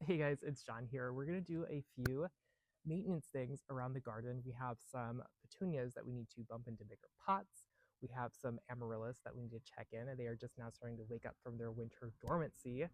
Hey guys, it's John here. We're going to do a few maintenance things around the garden. We have some petunias that we need to bump into bigger pots. We have some amaryllis that we need to check in. They are just now starting to wake up from their winter dormancy.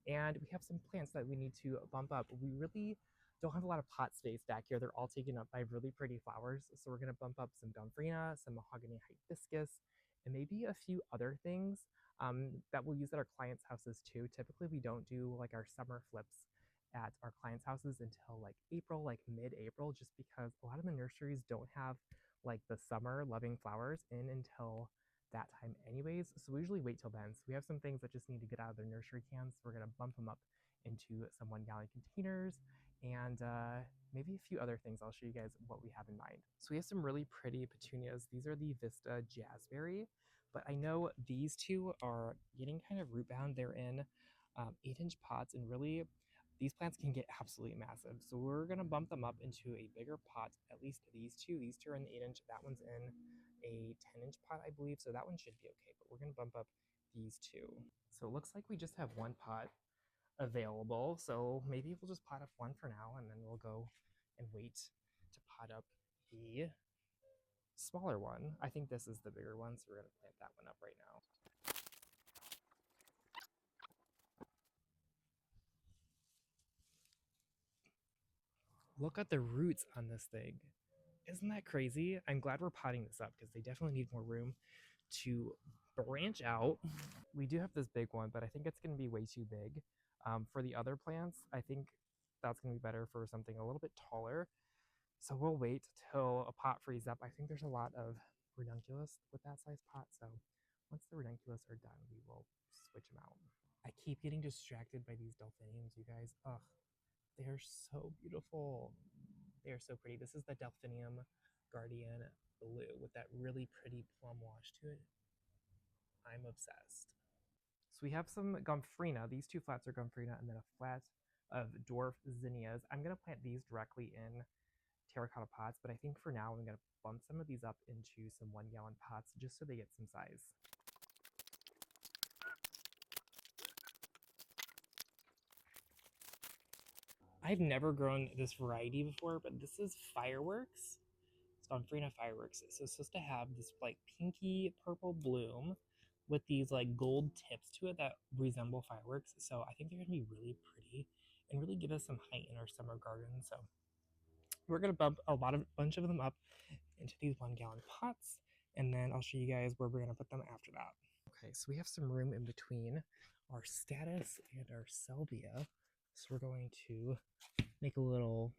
And we have some plants that we need to bump up. We really don't have a lot of pot space back here. They're all taken up by really pretty flowers. So we're going to bump up some gomphrena, some mahogany hibiscus, and maybe a few other things that we'll use at our clients' houses too. Typically, we don't do like our summer flips at our clients' houses until like April, like mid-April, just because a lot of the nurseries don't have like the summer loving flowers in until that time anyways. So we usually wait till then. So we have some things that just need to get out of their nursery cans. So we're going to bump them up into some 1-gallon containers and maybe a few other things. I'll show you guys what we have in mind. So we have some really pretty petunias. These are the Vista Jazzberry, but I know these two are getting kind of root bound. They're in 8-inch pots, and really these plants can get absolutely massive. So we're going to bump them up into a bigger pot, at least these two. These two are in the 8-inch. That one's in a 10-inch pot, I believe. So that one should be okay, but we're going to bump up these two. So it looks like we just have one pot available. So maybe we'll just pot up one for now, and then we'll go and wait to pot up the smaller one. I think this is the bigger one, so we're going to plant that one up right now. Look at the roots on this thing. Isn't that crazy? I'm glad we're potting this up because they definitely need more room to branch out. We do have this big one, but I think it's going to be way too big. For the other plants, I think that's going to be better for something a little bit taller. So we'll wait till a pot frees up. I think there's a lot of ranunculus with that size pot. So once the ranunculus are done, we will switch them out. I keep getting distracted by these delphiniums, you guys. Ugh. They are so beautiful. They are so pretty. This is the Delphinium Guardian Blue with that really pretty plum wash to it. I'm obsessed. So we have some gomphrena. These two flats are gomphrena, and then a flat of dwarf zinnias. I'm going to plant these directly in terracotta pots, but I think for now I'm going to bump some of these up into some 1-gallon pots just so they get some size. I've never grown this variety before, but this is Fireworks. It's gomphrena Fireworks. So it's supposed to have this like pinky purple bloom with these like gold tips to it that resemble fireworks. So I think they're gonna be really pretty and really give us some height in our summer garden. So we're gonna bump a bunch of them up into these 1-gallon pots, and then I'll show you guys where we're gonna put them after that. Okay, so we have some room in between our statice and our salvia. So we're going to make a little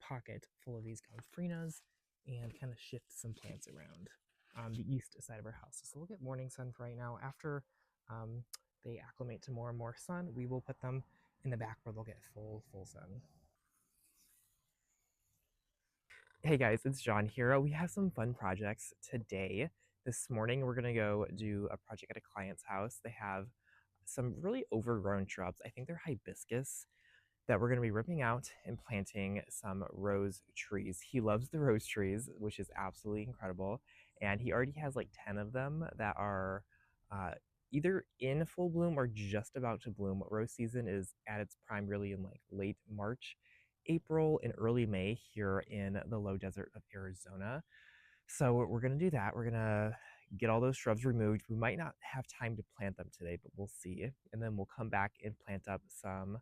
pocket full of these gompphrenas and kind of shift some plants around on the east side of our house. So we'll get morning sun for right now. After they acclimate to more and more sun, we will put them in the back where they'll get full sun. Hey guys, it's John here. We have some fun projects today. This morning we're gonna go do a project at a client's house. They have some really overgrown shrubs. I think they're hibiscus that we're going to be ripping out and planting some rose trees. He loves the rose trees, which is absolutely incredible. And he already has like 10 of them that are either in full bloom or just about to bloom. Rose season is at its prime really in like late March, April, and early May here in the low desert of Arizona. So we're going to do that. We're going to get all those shrubs removed. We might not have time to plant them today, but we'll see. And then we'll come back and plant up some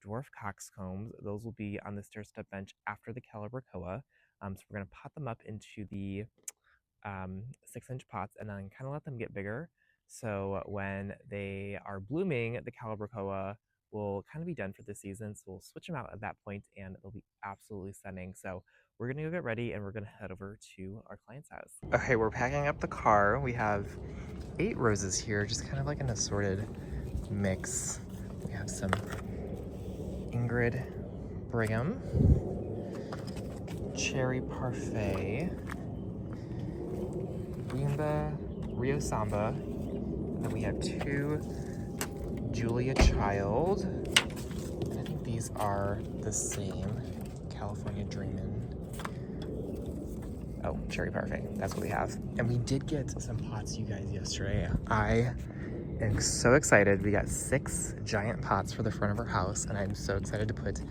dwarf cockscombs. Those will be on the stair step bench after the calibrachoa. So we're going to pot them up into the 6-inch pots and then kind of let them get bigger. So when they are blooming, the calibrachoa will kind of be done for the season. So we'll switch them out at that point and they'll be absolutely stunning. So we're going to go get ready and we're going to head over to our client's house. Okay, we're packing up the car. We have 8 roses here, just kind of like an assorted mix. We have some Ingrid Brigham, Cherry Parfait, Bimba Rio Samba, and then we have 2 Julia Child, and I think these are the same, California Dreamin'. Oh, Cherry Parfait, that's what we have. And we did get some pots, you guys, yesterday. I and so excited. We got 6 giant pots for the front of our house, and I'm so excited to put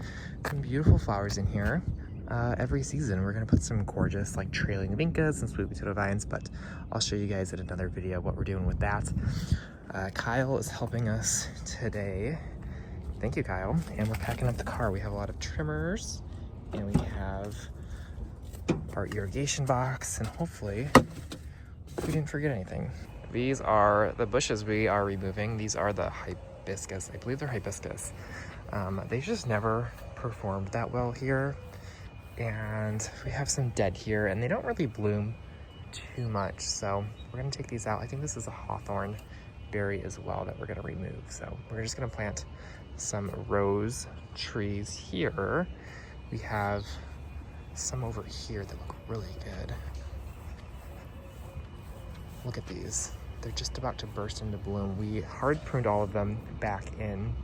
some beautiful flowers in here. Every season we're gonna put some gorgeous like trailing vincas and sweet potato vines, but I'll show you guys in another video what we're doing with that. Kyle is helping us today. Thank you, Kyle. And we're packing up the car. We have a lot of trimmers, and we have our irrigation box, and hopefully we didn't forget anything. These are the bushes we are removing. These are the hibiscus. I believe they're hibiscus. They just never performed that well here. And we have some dead here, and they don't really bloom too much. So we're gonna take these out. I think this is a hawthorn berry as well that we're gonna remove. So we're just gonna plant some rose trees here. We have some over here that look really good. Look at these. They're just about to burst into bloom. We hard pruned all of them back in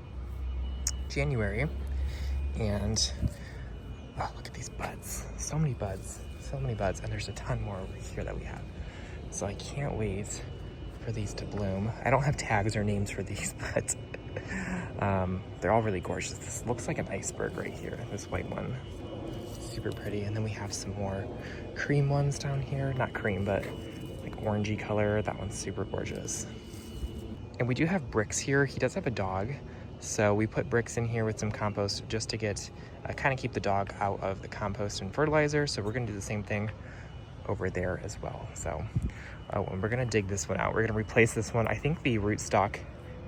January. And oh, look at these buds. So many buds. So many buds. And there's a ton more over here that we have. So I can't wait for these to bloom. I don't have tags or names for these, but they're all really gorgeous. This looks like an iceberg right here, this white one. Super pretty. And then we have some more cream ones down here. Not cream, but like orangey color. That one's super gorgeous. And we do have bricks here. He does have a dog, so we put bricks in here with some compost just to get kind of keep the dog out of the compost and fertilizer. So we're gonna do the same thing over there as well. So and we're gonna dig this one out. We're gonna replace this one. I think the rootstock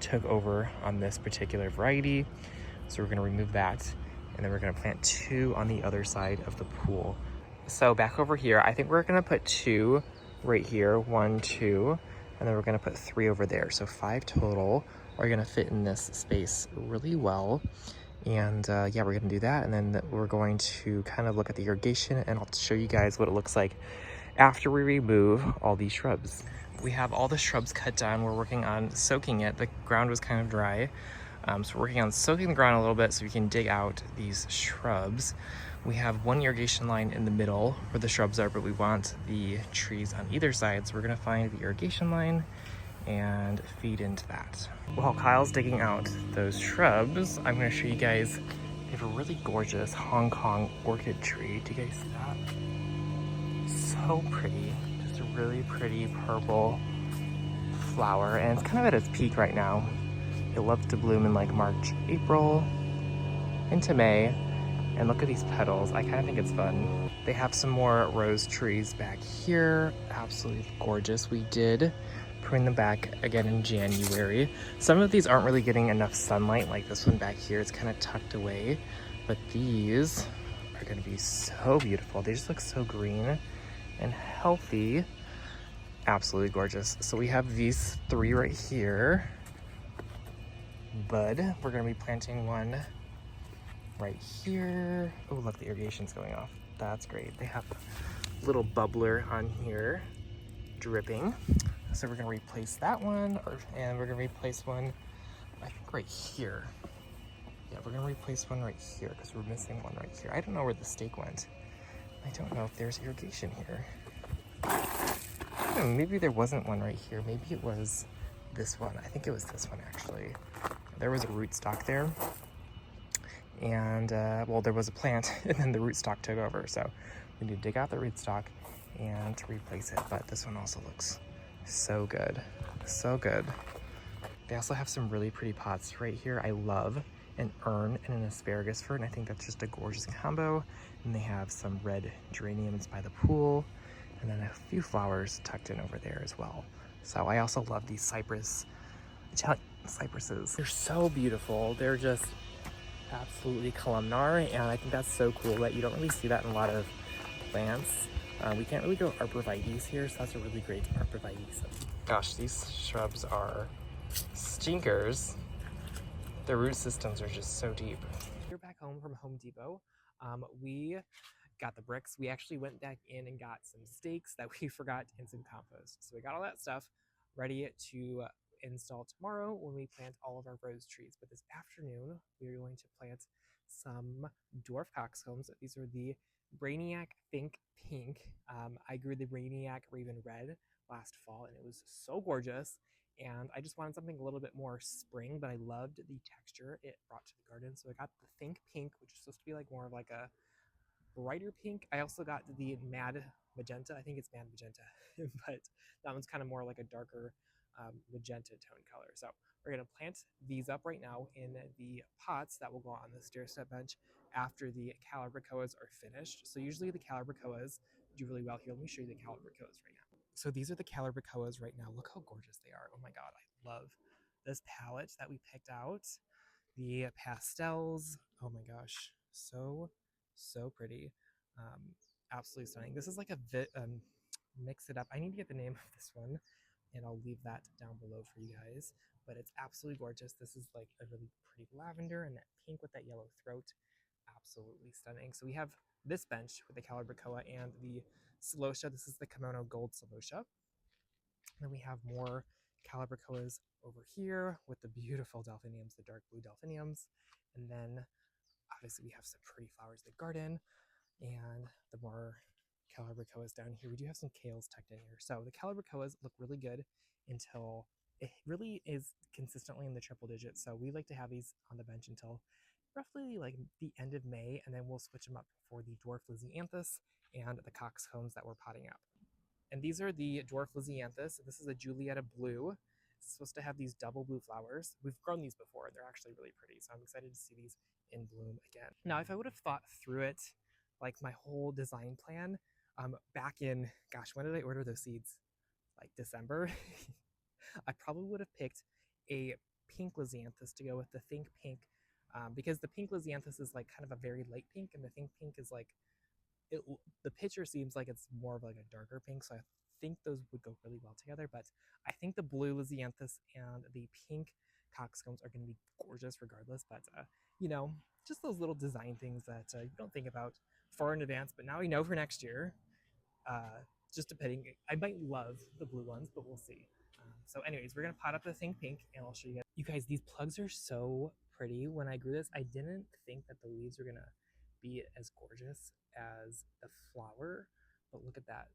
took over on this particular variety, so we're gonna remove that, and then we're gonna plant 2 on the other side of the pool. So back over here, I think we're gonna put 2 right here, 1, 2, and then we're gonna put 3 over there. So 5 total are gonna fit in this space really well. And yeah, we're gonna do that. And then we're going to kind of look at the irrigation, and I'll show you guys what it looks like after we remove all these shrubs. We have all the shrubs cut down. We're working on soaking it. The ground was kind of dry. So we're working on soaking the ground a little bit so we can dig out these shrubs. We have 1 irrigation line in the middle where the shrubs are, but we want the trees on either side. So we're gonna find the irrigation line and feed into that. While Kyle's digging out those shrubs, I'm gonna show you guys, we have a really gorgeous Hong Kong orchid tree. Do you guys see that? So pretty, just a really pretty purple flower, and it's kind of at its peak right now. It loves to bloom in like March, April, into May. And look at these petals. I kind of think it's fun. They have some more rose trees back here. Absolutely gorgeous. We did prune them back again in January. Some of these aren't really getting enough sunlight, like this one back here. It's kind of tucked away. But these are going to be so beautiful. They just look so green and healthy. Absolutely gorgeous. So we have these 3 right here. Bud. We're going to be planting one right here. Oh, look, the irrigation's going off. That's great. They have a little bubbler on here dripping. So we're gonna replace that one, and we're gonna replace one, I think right here. Yeah, we're gonna replace one right here because we're missing one right here. I don't know where the stake went. I don't know if there's irrigation here. Maybe there wasn't one right here. Maybe it was this one. I think it was this one actually. There was a rootstock there. And well, there was a plant and then the rootstock took over. So we need to dig out the rootstock and to replace it. But this one also looks so good, so good. They also have some really pretty pots right here. I love an urn and an asparagus fern. I think that's just a gorgeous combo. And they have some red geraniums by the pool, and then a few flowers tucked in over there as well. So I also love these Italian cypresses. They're so beautiful. They're just absolutely columnar, and I think that's so cool that you don't really see that in a lot of plants. We can't really grow arborvitaes here, so that's a really great arborvitae. Gosh, these shrubs are stinkers. Their root systems are just so deep. We're back home from Home Depot. We got the bricks. We actually went back in and got some stakes that we forgot and some compost. So we got all that stuff ready to install tomorrow when we plant all of our rose trees. But this afternoon, we're going to plant some dwarf cockscombs. These are the Brainiac Think Pink. I grew the Brainiac Raven Red last fall, and it was so gorgeous. and I just wanted something a little bit more spring, but I loved the texture it brought to the garden. So I got the Think Pink, which is supposed to be like more of like a brighter pink. I also got the Mad Magenta. I think it's Mad Magenta, but that one's kind of more like a darker magenta tone color. So we're going to plant these up right now in the pots that will go on the stair step bench after the calibrachoas are finished. So usually the calibrachoas do really well here. Let me show you the calibrachoas right now. So these are the calibrachoas right now. Look how gorgeous they are. Oh my god, I love this palette that we picked out. The pastels. Oh my gosh, so pretty. Um, Absolutely stunning. This is like a mix it up. I need to get the name of this one, and I'll leave that down below for you guys. But it's absolutely gorgeous. This is like a really pretty lavender and that pink with that yellow throat. Absolutely stunning. So we have this bench with the calibrachoa and the celosia. This is the kimono gold celosia. Then we have more calibrachoas over here with the beautiful delphiniums, the dark blue delphiniums. And then obviously we have some pretty flowers in the garden and the more calibrachoas down here. We do have some kales tucked in here. So the calibrachoas look really good until it really is consistently in the triple digits. So we like to have these on the bench until roughly like the end of May, and then we'll switch them up for the dwarf lysianthus and the cockscombs that we're potting up. And these are the dwarf lysianthus. This is a Julietta blue. It's supposed to have these double blue flowers. We've grown these before, and they're actually really pretty. So I'm excited to see these in bloom again. Now, if I would have thought through it, like my whole design plan, back in, gosh, when did I order those seeds? Like December? I probably would have picked a pink lysianthus to go with the Think Pink, because the pink lysianthus is like kind of a very light pink, and the Think Pink is like it, the picture seems like it's more of like a darker pink, so I think those would go really well together. But I think the blue lysianthus and the pink cockscombs are going to be gorgeous regardless. But you know, just those little design things that you don't think about far in advance, but now we know for next year. Just depending, I might love the blue ones, but we'll see. So anyways, we're gonna pot up the Think Pink and I'll show you guys. You guys, these plugs are so pretty. When I grew this, I didn't think that the leaves were gonna be as gorgeous as the flower, but look at that.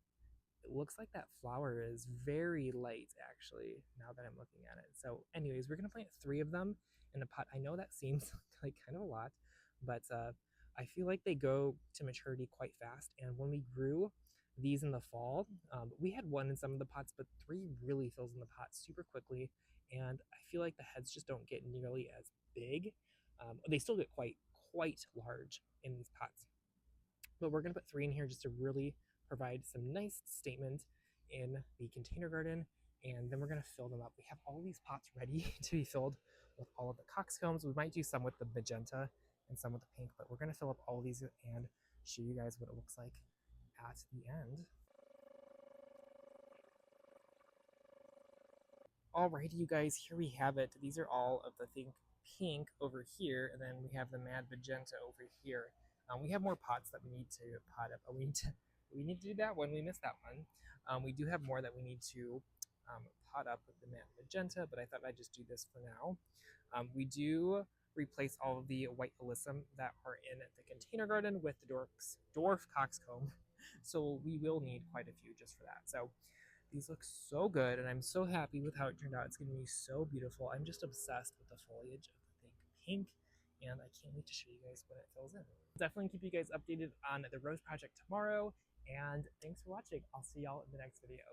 It looks like that flower is very light actually, now that I'm looking at it. So anyways, we're gonna plant 3 of them in a pot. I know that seems like kind of a lot, but I feel like they go to maturity quite fast. And when we grew these in the fall, we had 1 in some of the pots, but 3 really fills in the pot super quickly. And I feel like the heads just don't get nearly as big. They still get quite large in these pots, but we're going to put 3 in here just to really provide some nice statement in the container garden. And then we're going to fill them up. We have all these pots ready to be filled with all of the cockscombs. We might do some with the magenta and some with the pink, but we're going to fill up all of these and show you guys what it looks like at the end. Alrighty, you guys, here we have it. These are all of the Think Pink over here, and then we have the Mad Magenta over here. We have more pots that we need to pot up. We need to do that one. We missed that one. We do have more that we need to pot up with the Mad Magenta, but I thought I'd just do this for now. We do replace all of the white alyssum that are in the container garden with the dwarf coxcomb. So we will need quite a few just for that. So these look so good, and I'm so happy with how it turned out. It's going to be so beautiful. I'm just obsessed with the foliage of the Think Pink, and I can't wait to show you guys when it fills in. Definitely keep you guys updated on the rose project tomorrow, and thanks for watching. I'll see y'all in the next video.